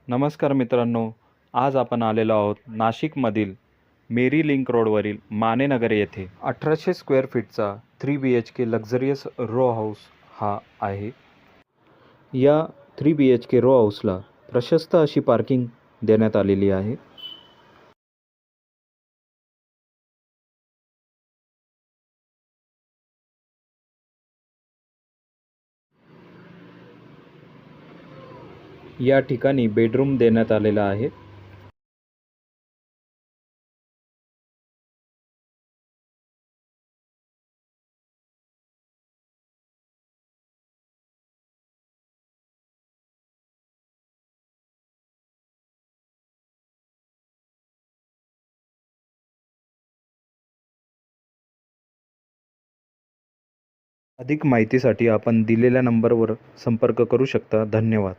नमस्कार मित्रांनो, आज आपण आलेलो आहोत नाशिकमधील मेरी लिंक रोडवरील मानेनगर येथे 1800 स्क्वेअर फीटचा 3 BHK लक्झरियस रो हाऊस हा आहे. या 3 BHK रो हाऊसला प्रशस्त अशी पार्किंग देण्यात आलेली आहे. या ठिकाणी बेडरूम देण्यात आलेला आहे. अधिक माहितीसाठी आपण दिलेल्या नंबरवर संपर्क करू शकता. धन्यवाद.